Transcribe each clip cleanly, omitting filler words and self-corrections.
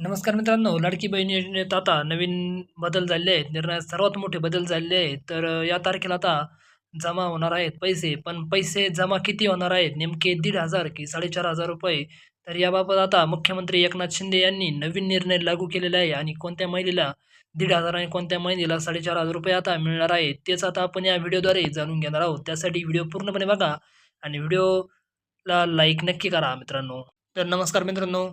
नमस्कार मित्रांनो, लाडकी बहीण योजनेत आता नवीन बदल झालेले आहेत. निर्णयात सर्वात मोठे बदल झालेले आहेत. तर या तारखेला आता जमा होणार आहेत पैसे. पण पैसे जमा किती होणार आहेत? नेमके 1,500 की ₹4,500? तर याबाबत आता मुख्यमंत्री एकनाथ शिंदे यांनी नवीन निर्णय लागू केलेला आहे आणि कोणत्या महिलेला 1,500 आणि कोणत्या महिलेला ₹4,500 आता मिळणार आहेत. तेच आता आपण या व्हिडिओद्वारे जाणून घेणार आहोत. त्यासाठी व्हिडिओ पूर्णपणे बघा आणि व्हिडिओला लाईक नक्की करा मित्रांनो. तर नमस्कार मित्रांनो.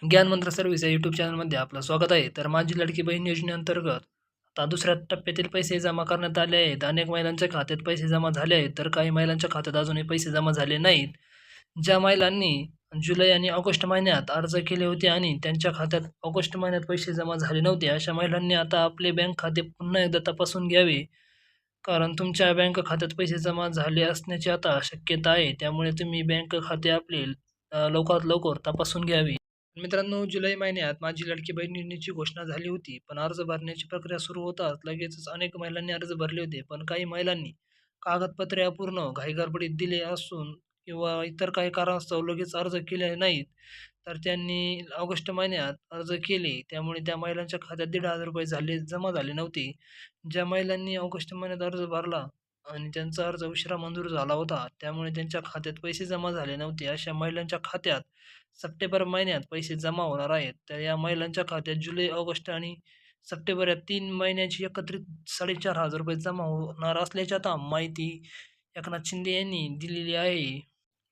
ज्ञान मंत्र सर्व्हिस या यूट्यूब चॅनलमध्ये आपलं स्वागत आहे. तर माझी लाडकी बहीण योजनेअंतर्गत आता दुसऱ्या टप्प्यातील पैसे जमा करण्यात आले आहेत. अनेक महिलांच्या खात्यात पैसे जमा झाले आहेत, तर काही महिलांच्या खात्यात अजूनही पैसे जमा झाले नाहीत. ज्या महिलांनी जुलै आणि ऑगस्ट महिन्यात अर्ज केले होते आणि त्यांच्या खात्यात ऑगस्ट महिन्यात पैसे जमा झाले नव्हते, अशा महिलांनी आता आपले बँक खाते पुन्हा एकदा तपासून घ्यावे. कारण तुमच्या बँक खात्यात पैसे जमा झाले असण्याची आता शक्यता आहे. त्यामुळे तुम्ही बँक खाते आपले लवकरात लवकर तपासून घ्यावे. मित्रांनो, जुलै महिन्यात माझी लाडकी बहीण योजनेची घोषणा झाली होती. पण अर्ज भरण्याची प्रक्रिया सुरू होताच लगेचच अनेक महिलांनी अर्ज भरले होते. पण काही महिलांनी कागदपत्रे अपूर्ण, घाईगडबडीत दिले असून किंवा इतर काही कारणास्तव लगेच अर्ज केले नाहीत. तर त्यांनी ऑगस्ट महिन्यात अर्ज केले. त्यामुळे त्या महिलांच्या खात्यात ₹1,500 जमा झाले नव्हते. ज्या महिलांनी ऑगस्ट महिन्यात अर्ज भरला आणि त्यांचा अर्ज उशिरा मंजूर झाला होता, त्यामुळे त्यांच्या खात्यात पैसे जमा झाले नव्हते. अशा महिलांच्या खात्यात सप्टेंबर महिन्यात पैसे जमा होणार आहेत. तर या महिलांच्या खात्यात जुलै, ऑगस्ट आणि सप्टेंबर या 3 महिन्याची एकत्रित ₹4,500 जमा होणार असल्याची आता माहिती एकनाथ शिंदे यांनी दिलेली आहे.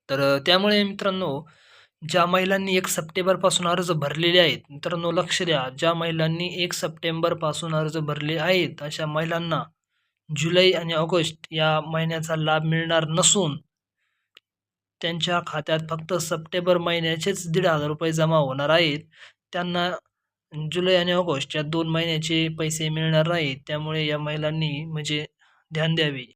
तर त्यामुळे मित्रांनो, ज्या महिलांनी 1 सप्टेंबरपासून अर्ज भरलेले आहेत, मित्रांनो लक्ष द्या. ज्या महिलांनी 1 सप्टेंबरपासून अर्ज भरले आहेत, अशा महिलांना जुलै आणि ऑगस्ट या महिन्याचा लाभ मिळणार नसून त्यांच्या खात्यात फक्त सप्टेंबर महिन्याचेच ₹1,500 जमा होणार आहेत. त्यांना जुलै आणि ऑगस्ट या 2 महिन्याचे पैसे मिळणार नाहीत. त्यामुळे या महिलांनी म्हणजे ध्यान द्यावे.